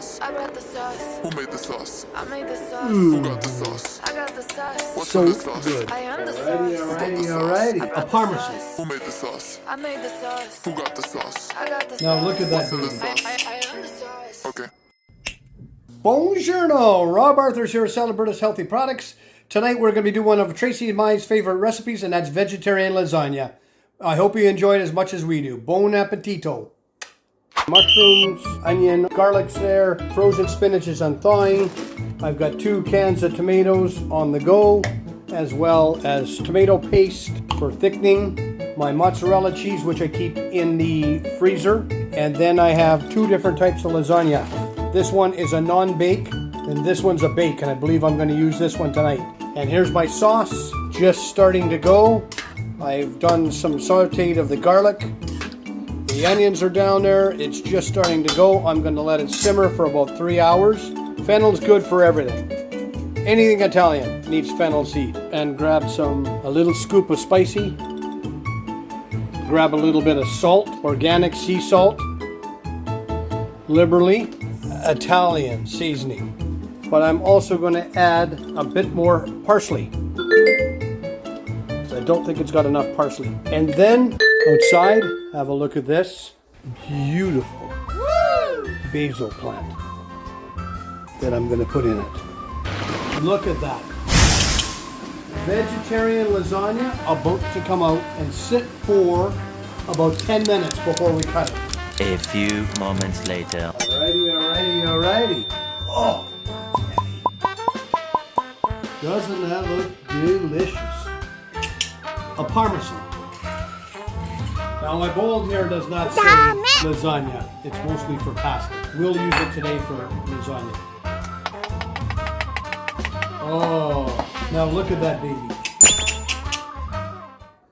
sauce? I got the sauce. Who made the sauce? I made the sauce. Who got the sauce? I got the sauce. What's So in the sauce? good. I am the Alrighty, sauce. alrighty. I A brought the parmesan. sauce. Who made the sauce? I made the sauce. Who got the sauce? I got the sauce. Now look at that What's in the baby. sauce? I am the sauce. Okay. Buongiorno! Rob Arthur's here at Salubritas Healthy Products. Tonight we're going to be doing one of Tracy and mine's favorite recipes, and that's vegetarian lasagna. I hope you enjoy it as much as we do. Bon appetito! Mushrooms, onion, garlic's there, frozen spinach is unthawing. I've got 2 cans of tomatoes on the go, as well as tomato paste for thickening, my mozzarella cheese, which I keep in the freezer, and then I have 2 different types of lasagna. This one is a non-bake, and this one's a bake, and I believe I'm going to use this one tonight. And here's my sauce, just starting to go. I've done some sauteed of the garlic. The onions are down there. It's just starting to go. I'm going to let it simmer for about 3 hours. Fennel's good for everything. Anything Italian needs fennel seed. And grab a little scoop of spicy. Grab a little bit of salt, organic sea salt. Liberally, Italian seasoning. But I'm also going to add a bit more parsley. I don't think it's got enough parsley. And then outside, have a look at this beautiful basil plant that I'm going to put in it. Look at that. Vegetarian lasagna about to come out and sit for about 10 minutes before we cut it. A few moments later. Alrighty. Oh, doesn't that look delicious? A parmesan. Now my bowl here does not say lasagna. It's mostly for pasta. We'll use it today for lasagna. Oh, now look at that baby.